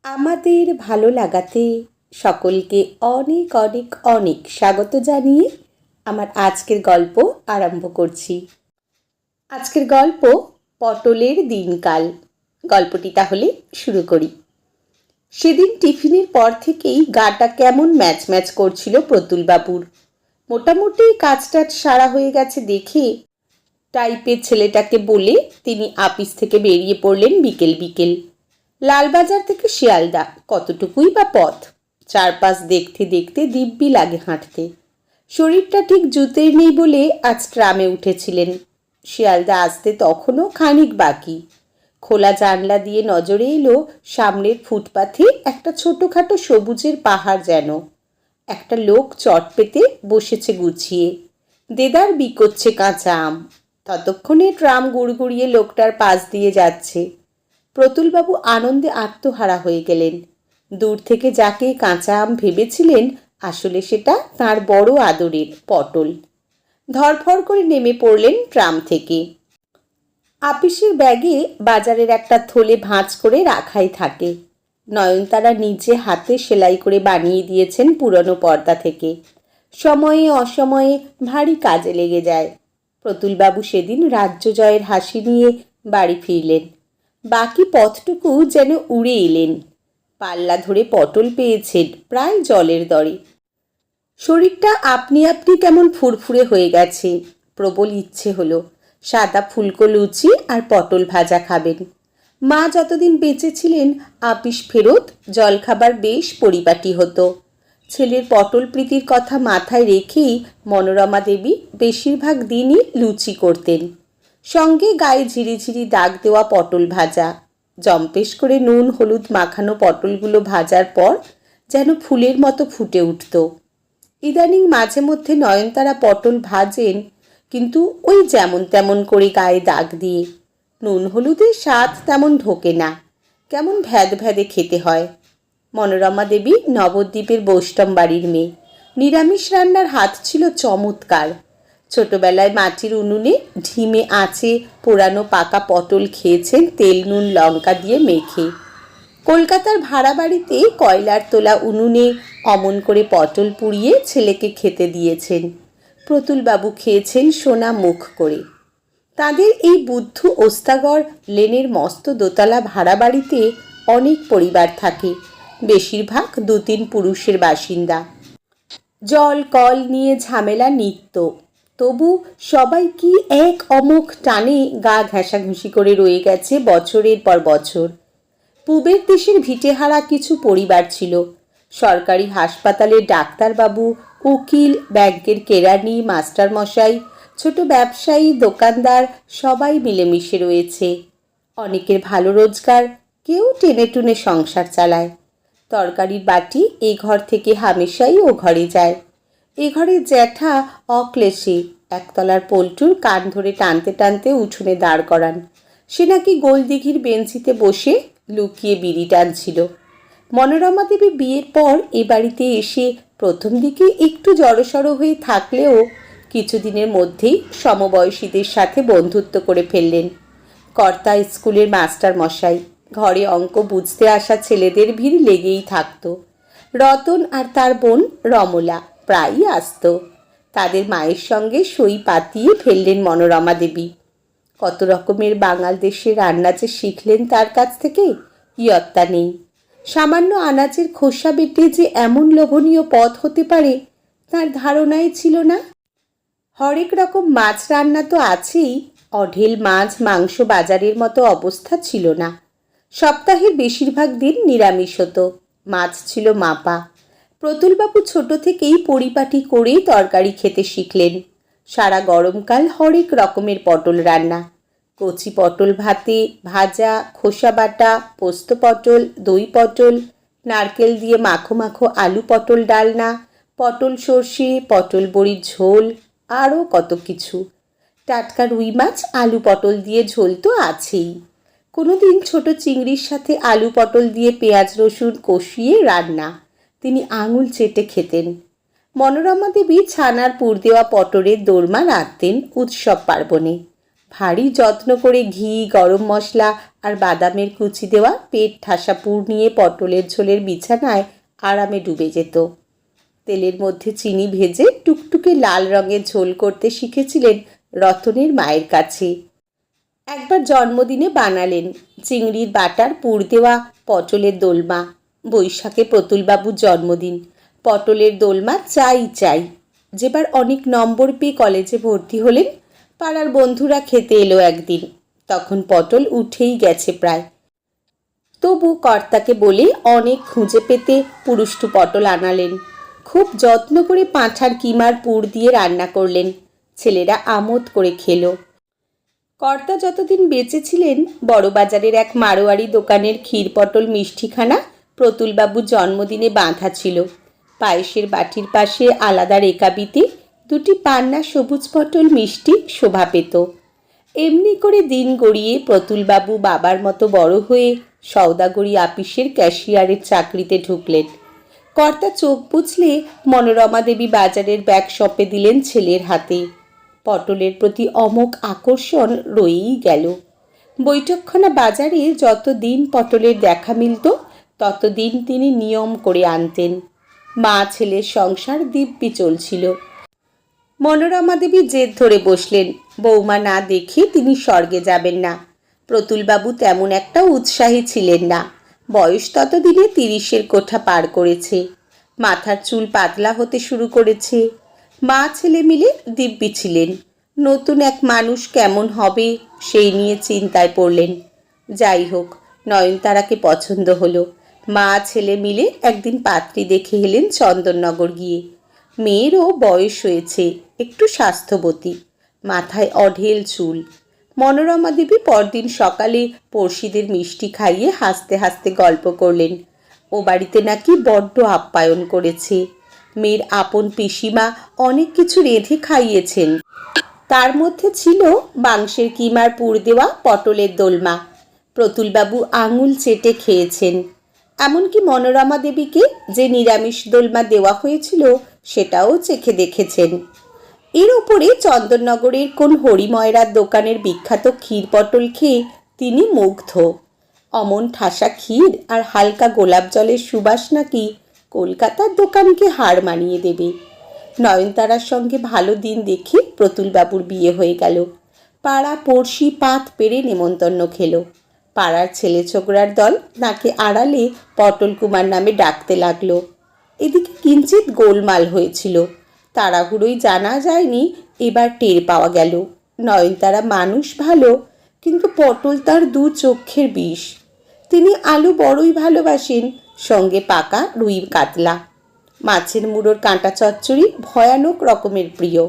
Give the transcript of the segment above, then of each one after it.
আমাদের ভালো লাগাতে সকলকে অনেক অনেক অনেক স্বাগত জানিয়ে আমার আজকের গল্প আরম্ভ করছি। আজকের গল্প পটলের দিনকাল। গল্পটি তাহলে শুরু করি। সেদিন টিফিনের পর থেকেই গাটা কেমন ম্যাচ ম্যাচ করছিল প্রতুলবাবুর। মোটামুটি কাজটাজ সারা হয়ে গেছে দেখে টাইপের ছেলেটাকে বলে তিনি আপিস থেকে বেরিয়ে পড়লেন বিকেল বিকেল। লালবাজার থেকে শিয়ালদা কতটুকুই বা পথ। চারপাশ দেখতে দেখতে দিব্যি লাগে হাঁটতে। শরীরটা ঠিক জুতেই নেই বলে আজ ট্রামে উঠেছিলেন। শিয়ালদা আসতে তখনও খানিক বাকি। খোলা জানলা দিয়ে নজরে এলো সামনের ফুটপাথে একটা ছোটোখাটো সবুজের পাহাড় যেন। একটা লোক চট পেতে বসেছে গুছিয়ে, দেদার বিকোচ্ছে কাঁচা আম। ততক্ষণে ট্রাম গুড়গুড়িয়ে লোকটার পাশ দিয়ে যাচ্ছে। প্রতুলবাবু আনন্দে আত্মহারা হয়ে গেলেন। দূর থেকে যাকে কাঁচা আম ভেবেছিলেন, আসলে সেটা তাঁর বড় আদরের পটল। ধরফর করে নেমে পড়লেন ট্রাম থেকে। আপিসের ব্যাগে বাজারের একটা থলে ভাঁজ করে রাখাই থাকে। নয়নতারা নিজে হাতে সেলাই করে বানিয়ে দিয়েছেন পুরনো পর্দা থেকে। সময়ে অসময়ে ভারী কাজে লেগে যায়। প্রতুলবাবু সেদিন রাজ্য জয়ের হাসি নিয়ে বাড়ি ফিরলেন। বাকি পথটুকু যেন উড়ে এলেন। পাল্লা ধরে পটল পেয়েছেন প্রায় জলের দরে। শরীরটা আপনি আপনি কেমন ফুরফুরে হয়ে গেছে। প্রবল ইচ্ছে হলো সাদা ফুলকো লুচি আর পটল ভাজা খাবেন। মা যতদিন বেঁচে ছিলেন আপিস ফেরত জলখাবার বেশ পরিপাটি হতো। ছেলের পটল প্রীতির কথা মাথায় রেখেই মনোরমা দেবী বেশিরভাগ দিনই লুচি করতেন, সঙ্গে গায়ে ঝিরিঝিরি দাগ দেওয়া পটল ভাজা। জম্পেশ করে নুন হলুদ মাখানো পটলগুলো ভাজার পর যেন ফুলের মতো ফুটে উঠত। ইদানিং মাঝে মধ্যে নয়নতারা পটল ভাজেন, কিন্তু ওই যেমন তেমন করে গায়ে দাগ দিয়ে। নুন হলুদের স্বাদ তেমন ঢোকে না, কেমন ভ্যাদ ভ্যাদে খেতে হয়। মনোরমা দেবী নবদ্বীপের বৈষ্ণব বাড়ির মেয়ে। নিরামিষ রান্নার হাত ছিল চমৎকার। ছোটবেলায় মাটির উনুনে ঢিমে আঁচে পোড়ানো পাকা পটল খেয়েছেন তেল নুন লঙ্কা দিয়ে মেখে। কলকাতার ভাড়া বাড়িতে কয়লার তোলা উনুনে অমন করে পটল পুড়িয়ে ছেলেকে খেতে দিয়েছেন। প্রতুলবাবু খেয়েছেন সোনা মুখ করে। তাদের এই বুদ্ধ ওস্তাগর লেনের মস্ত দোতলা ভাড়া বাড়িতে অনেক পরিবার থাকে, বেশিরভাগ 2-3 পুরুষের বাসিন্দা। জল কল নিয়ে ঝামেলা নিত্য, তবু সবাই কি এক অমোঘ টানে গা ঘেঁষাঘুষি করে রয়ে গেছে বছরের পর বছর। পূবের দেশের ভিটেহারা কিছু পরিবার ছিল। সরকারি হাসপাতালের ডাক্তারবাবু, উকিল, ব্যাংকের কেরানি, মাস্টারমশাই, ছোট ব্যবসায়ী, দোকানদার সবাই মিলেমিশে রয়েছে। অনেকের ভালো রোজগার, কেউ টেনে টুনে সংসার চালায়। তরকারির বাটি এ ঘর থেকে হামেশাই ও ঘরে যায়। এ ঘরের জ্যাঠা অক্লেশে একতলার পল্টুর কান ধরে টানতে টানতে উঠোনে দাঁড় করান। সে নাকি গোলদিঘির বেঞ্চিতে বসে লুকিয়ে বিড়ি টানছিল। মনোরমা দেবী বিয়ের পর এ বাড়িতে এসে প্রথম দিকে একটু জড়সড় হয়ে থাকলেও কিছুদিনের মধ্যেই সমবয়সীদের সাথে বন্ধুত্ব করে ফেললেন। কর্তা স্কুলের মাস্টার মশাই, ঘরে অঙ্ক বুঝতে আসা ছেলেদের ভিড় লেগেই থাকত। রতন আর তার বোন রমলা প্রায়ই আসত। তাদের মায়ের সঙ্গে সই পাতিয়ে ফেললেন মনোরমা দেবী। কত রকমের বাঙাল দেশের রান্না যে শিখলেন তার কাছ থেকে ইয়ত্তা নেই। সামান্য আনাজের খোসা বেটে যে এমন লোভনীয় পদ হতে পারে তার ধারণাই ছিল না। হরেক রকম মাছ রান্না তো আছেই, অঢেল মাছ মাংস বাজারের মতো অবস্থা ছিল না। সপ্তাহের বেশিরভাগ দিন নিরামিষ হতো, মাছ ছিল মাপা। প্রতুলবাবু ছোট থেকেই পরিপাটি করেই তরকারি খেতে শিখলেন। সারা গরমকাল হরেক রকমের পটল রান্না, কচি পটল ভাতে ভাজা, খোসা বাটা, পোস্ত পটল, দই পটল, নারকেল দিয়ে মাখো মাখো আলু পটল ডালনা, পটল সর্ষে, পটল বড়ির ঝোল, আরও কত কিছু। টাটকা রুই মাছ আলু পটল দিয়ে ঝোল তো আছেই। কোনোদিন ছোট চিংড়ির সাথে আলু পটল দিয়ে পেঁয়াজ রসুন কষিয়ে রান্না, তিনি আঙুল চেটে খেতেন। মনোরমা দেবী ছানার পুর দেওয়া পটলের দোরমা রাঁধতেন উৎসব পার্বণে। ভারী যত্ন করে ঘি, গরম মশলা আর বাদামের কুচি দেওয়া পেট ঠাসা পুর নিয়ে পটলের ঝোলের বিছানায় আরামে ডুবে যেত। তেলের মধ্যে চিনি ভেজে টুকটুকে লাল রঙের ঝোল করতে শিখেছিলেন রতনের মায়ের কাছে। একবার জন্মদিনে বানালেন চিংড়ির বাটার পুর দেওয়া পটলের দোলমা। বৈশাখে প্রতুলবাবুর জন্মদিন, পটলের দোলমা চাই চাই। যেবার অনেক নম্বর পেয়ে কলেজে ভর্তি হলেন, পাড়ার বন্ধুরা খেতে এলো একদিন। তখন পটল উঠেই গেছে প্রায়। তবু কর্তাকে বলে অনেক খুঁজে পেতে পুরুষ্টু পটল আনালেন। খুব যত্ন করে পাঁঠার কিমার পুর দিয়ে রান্না করলেন। ছেলেরা আমোদ করে খেলো। কর্তা যতদিন বেঁচে ছিলেন, বড়বাজারের এক মারোয়ারি দোকানের ক্ষীর পটল মিষ্টিখানা প্রতুলবাবুর জন্মদিনে বাঁধা ছিল। পায়েসের বাটির পাশে আলাদা রেকাবিতে দুটি পান্না সবুজ পটল মিষ্টি শোভা পেত। এমনি করে দিন গড়িয়ে প্রতুলবাবু বাবার মতো বড় হয়ে সওদাগরি আপিসের ক্যাশিয়ারের চাকরিতে ঢুকলেন। কর্তা চোখ বুঝলে মনোরমা দেবী বাজারের ব্যাগ শপে দিলেন ছেলের হাতে। পটলের প্রতি অমোঘ আকর্ষণ রয়েই গেল। বৈঠকখানা বাজারে যতদিন পটলের দেখা মিলত, ততদিন তিনি নিয়ম করে আনতেন। মা ছেলের সংসার দিব্যি চলছিল। মনোরমা দেবী জেদ ধরে বসলেন, বৌমা না দেখে তিনি স্বর্গে যাবেন না। প্রতুলবাবু তেমন একটা উৎসাহী ছিলেন না। বয়স ততদিনে 30-এর কোঠা পার করেছে। মাথার চুল পাতলা হতে শুরু করেছে। মা ছেলে মিলে দিব্যি ছিলেন। নতুন এক মানুষ কেমন হবে সেই নিয়ে চিন্তায় পড়লেন। যাই হোক, নয়নতারাকে পছন্দ হলো। মা ছেলে মিলে একদিন পাত্রী দেখে এলেন চন্দননগর গিয়ে। মেয়েরও বয়স হয়েছে, একটু স্বাস্থ্যবতী, মাথায় অঢেল চুল। মনোরমা দেবী পরদিন সকালে পড়শিদের মিষ্টি খাইয়ে হাসতে হাসতে গল্প করলেন। ও বাড়িতে নাকি বড্ড আপ্যায়ন করেছে। মেয়ের আপন পিসিমা অনেক কিছু রেঁধে খাইয়েছেন। তার মধ্যে ছিল মাংসের কিমার পুর দেওয়া পটলের দোলমা। প্রতুলবাবু আঙুল চেটে খেয়েছেন। এমনকি মনোরমা দেবীকে যে নিরামিষ দোলমা দেওয়া হয়েছিল সেটাও চেখে দেখেছেন। এর ওপরে চন্দননগরের কোন হরিময়রার দোকানের বিখ্যাত ক্ষীর পটল খেয়ে তিনি মুগ্ধ। অমন ঠাসা ক্ষীর আর হালকা গোলাপ জলের সুবাস নাকি কলকাতার দোকানকে হার মানিয়ে দেবে। নয়নতারার সঙ্গে ভালো দিন দেখে প্রতুলবাবুর বিয়ে হয়ে গেল। পাড়া পড়শি পাত পেরে নেমন্তন্ন খেলো। পাড়ার ছেলে ছোকরার দল নাকে আড়ালে পটল কুমার নামে ডাকতে লাগলো। এদিকে কিঞ্চিত গোলমাল হয়েছিল। তাড়াহুড়োই জানা যায়নি, এবার টের পাওয়া গেল নয়নতারা মানুষ ভালো, কিন্তু পটল তার দু চক্ষের বিষ। তিনি আলু বড়ই ভালোবাসেন, সঙ্গে পাকা রুই কাতলা। মাছের মুড়োর কাঁটা চচ্চড়ি ভয়ানক রকমের প্রিয়।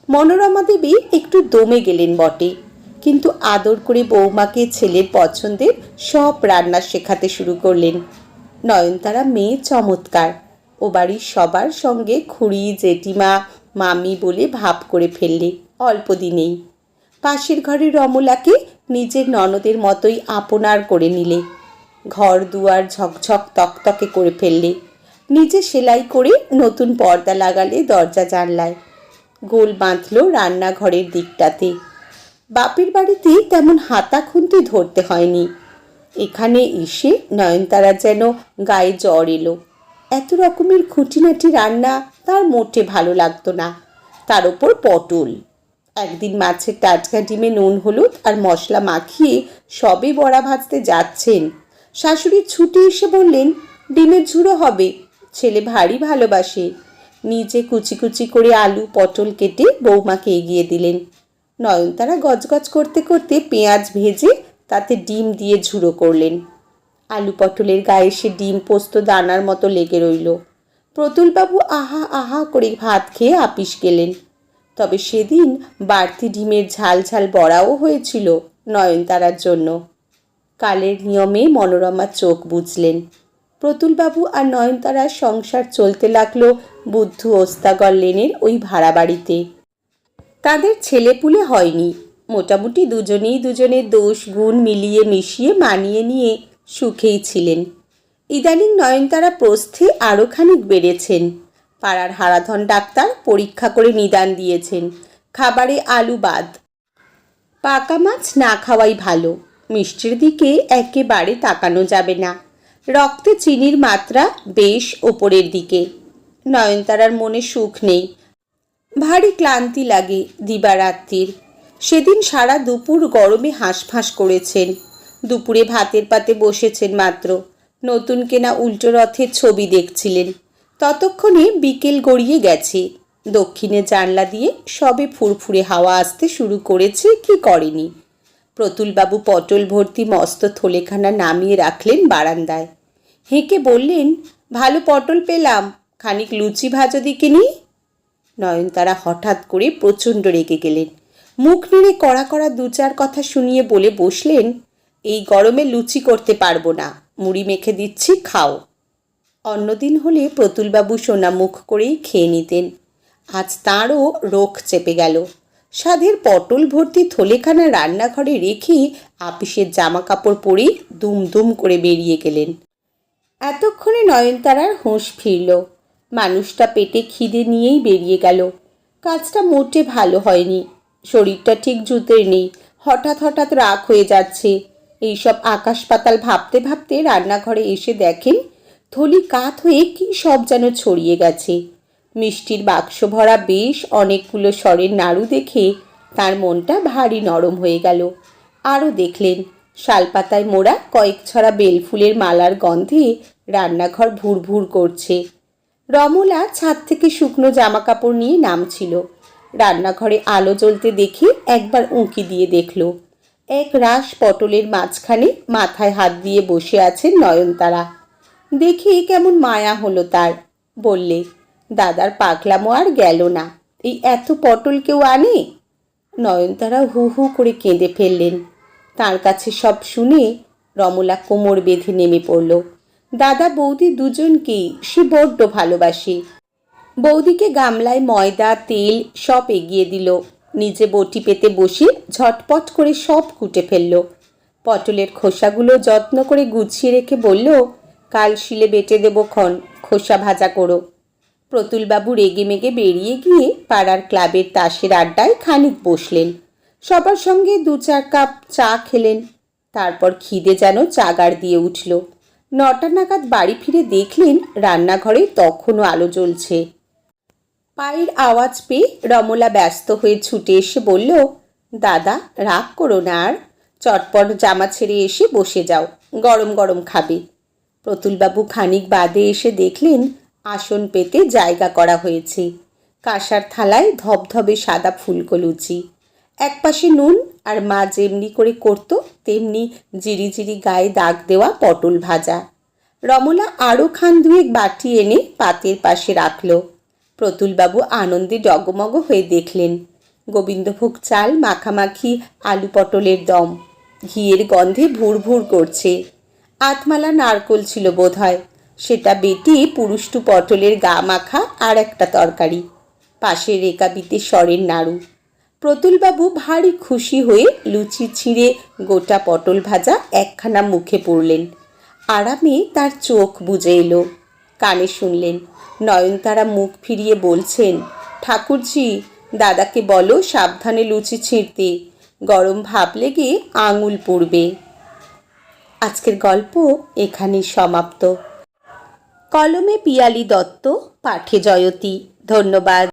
মনোরমা দেবী একটু দমে গেলেন বটে, কিন্তু আদর করে বৌমাকে ছেলের পছন্দের সব রান্না শেখাতে শুরু করলেন। নয়নতারা মেয়ে চমৎকার। ও বাড়ির সবার সঙ্গে খুড়ি, জেঠিমা, মামি বলে ভাব করে ফেললে অল্প দিনেই। পাশের ঘরের রমলাকে নিজের ননদের মতোই আপনার করে নিলে। ঘর দুয়ার ঝকঝক তকতকে করে ফেললে। নিজে সেলাই করে নতুন পর্দা লাগালে দরজা জানলায়। গোল বাঁধল রান্নাঘরের দিকটাতে। বাপের বাড়িতে তেমন হাতা খুন্তি ধরতে হয়নি। এখানে এসে নয়নতারা যেন গায়ে জ্বর এলো। এত রকমের খুঁটিনাটি রান্না তার মোটে ভালো লাগতো না। তার ওপর পটল। একদিন মাছের টাটকা ডিমে নুন হলুদ আর মশলা মাখিয়ে সবে বড়া ভাজতে যাচ্ছেন, শাশুড়ি ছুটে এসে বললেন, ডিমের ঝুড়ো হবে, ছেলে ভারী ভালোবাসে। নিজে কুচি কুচি করে আলু পটল কেটে বৌমাকে এগিয়ে দিলেন। নয়নতারা গজগজ করতে করতে পেঁয়াজ ভেজে তাতে ডিম দিয়ে ঝুড়ো করলেন। আলু পটলের গায়ে সে ডিম পোস্ত দানার মতো লেগে রইল। প্রতুলবাবু আহা আহা করে ভাত খেয়ে আপিস গেলেন। তবে সেদিন বাড়তি ডিমের ঝাল ঝাল বড়াও হয়েছিল নয়নতারার জন্য। কালের নিয়মে মনোরমা চোখ বুঝলেন। প্রতুলবাবু আর নয়নতারার সংসার চলতে লাগলো বুদ্ধু ওস্তাগর লেনের ওই ভাড়া বাড়িতে। তাদের ছেলেপুলে হয়নি। মোটামুটি দুজনেই দুজনের দোষ গুণ মিলিয়ে মিশিয়ে মানিয়ে নিয়ে সুখেই ছিলেন। ইদানিং নয়নতারা প্রস্থে আরও খানিক বেড়েছেন। পাড়ার হারাধন ডাক্তার পরীক্ষা করে নিদান দিয়েছেন, খাবারে আলু বাদ। পাকা মাছ না খাওয়াই ভালো। মিষ্টির দিকে একেবারে তাকানো যাবে না। রক্তে চিনির মাত্রা বেশ ওপরের দিকে। নয়নতারার মনে সুখ নেই, ভারী ক্লান্তি লাগে দিবারাত্রির। সেদিন সারা দুপুর গরমে হাঁসফাঁস করেছেন। দুপুরে ভাতের পাতে বসেছেন মাত্র, নতুন কেনা উল্টো রথের ছবি দেখছিলেন। ততক্ষণে বিকেল গড়িয়ে গেছে। দক্ষিণে জানলা দিয়ে সবে ফুরফুরে হাওয়া আসতে শুরু করেছে কি করেনি। প্রতুলবাবু পটল ভর্তি মস্ত থলেখানা নামিয়ে রাখলেন বারান্দায়। হেঁকে বললেন, ভালো পটল পেলাম, খানিক লুচি ভাজো দিকিনি। নয়নতারা হঠাৎ করে প্রচণ্ড রেগে গেলেন। মুখ নেড়ে কড়া কড়া দু চার কথা শুনিয়ে বলে বসলেন, এই গরমে লুচি করতে পারবো না, মুড়ি মেখে দিচ্ছি, খাও। অন্যদিন হলে প্রতুলবাবু সোনা মুখ করেই খেয়ে নিতেন। আজ তাঁরও রোখ চেপে গেল। সাধের পটল ভর্তি থলেখানা রান্নাঘরে রেখে আপিসের জামা কাপড় পরে দুম দুম করে বেরিয়ে গেলেন। এতক্ষণে নয়নতারার হুঁশ ফিরল। মানুষটা পেটে খিদে নিয়েই বেরিয়ে গেল। কাজটা মোটে ভালো হয়নি। শরীরটা ঠিক জুতের নেই, হঠাৎ হঠাৎ রাগ হয়ে যাচ্ছে। এইসব আকাশ পাতাল ভাবতে ভাবতে রান্নাঘরে এসে দেখেন থলি কাত হয়ে কি সব যেন ছড়িয়ে গেছে। মিষ্টির বাক্স ভরা বেশ অনেকগুলো সরের নাড়ু দেখে তার মনটা ভারী নরম হয়ে গেল। আরও দেখলেন শালপাতায় মোড়া কয়েক ছড়া বেলফুলের মালার গন্ধে রান্নাঘর ভুরভুর করছে। রমলা ছাদ থেকে শুকনো জামা কাপড় নিয়ে নামছিল। রান্নাঘরে আলো জ্বলতে দেখে একবার উঁকি দিয়ে দেখল এক রাশ পটলের মাঝখানে মাথায় হাত দিয়ে বসে আছেন নয়নতারা। দেখে কেমন মায়া হলো তার। বললে, দাদার পাগলামো আর গেল না, এই এত পটল কেউ আনে? নয়নতারা হু হু করে কেঁদে ফেললেন। তার কাছে সব শুনে রমলা কোমর বেঁধে নেমে পড়ল। দাদা বৌদি দুজনকেই সে বড্ড ভালোবাসে। বৌদিকে গামলায় ময়দা তেল সব এগিয়ে দিল। নিজে বটি পেতে বসে ঝটপট করে সব কুটে ফেলল। পটলের খোসাগুলো যত্ন করে গুছিয়ে রেখে বলল, কাল শিলে বেটে দেবো ক্ষণ, খোসা ভাজা করো। প্রতুলবাবু রেগে মেগে বেরিয়ে গিয়ে পাড়ার ক্লাবের তাসের আড্ডায় খানিক বসলেন। সবার সঙ্গে দু চার কাপ চা খেলেন। তারপর খিদে যেন চাগার দিয়ে উঠল। 9টা নাগাদ বাড়ি ফিরে দেখলেন রান্নাঘরে তখনও আলো জ্বলছে। পায়ের আওয়াজ পেয়ে রমলা ব্যস্ত হয়ে ছুটে এসে বলল, দাদা রাগ করো না আর, চটপট জামা ছেড়ে এসে বসে যাও, গরম গরম খাবে। প্রতুলবাবু খানিক বাদে এসে দেখলেন আসন পেতে জায়গা করা হয়েছে। কাঁসার থালায় ধবধবে সাদা ফুলকো লুচি, একপাশে নুন, আর মা যেমনি করে করতো তেমনি জিরি জিরি গায়ে দাগ দেওয়া পটল ভাজা। রমলা আরও খান দুয়েক বাটি এনে পাতের পাশে রাখল। প্রতুলবাবু আনন্দে ডগমগ হয়ে দেখলেন গোবিন্দভোগ চাল মাখামাখি আলু পটলের দম, ঘিয়ের গন্ধে ভুর ভুর করছে। আতমালা নারকোল ছিল বোধ হয়, সেটা বেটে পুরুষ্টু পটলের গা মাখা আর একটা তরকারি, পাশে রেকাবিতে সরের নাড়ু। প্রতুলবাবু ভারী খুশি হয়ে লুচি ছিঁড়ে গোটা পটল ভাজা একখানা মুখে পুরলেন। আরামে তার চোখ বুজে এলো। কানে শুনলেন নয়নতারা মুখ ফিরিয়ে বলছেন, ঠাকুরজি দাদাকে বলো সাবধানে লুচি ছিঁড়তে, গরম ভাপ লেগে আঙুল পুড়বে। আজকের গল্প এখানেই সমাপ্ত। কলমে পিয়ালি দত্ত, পাঠে জয়তী। ধন্যবাদ।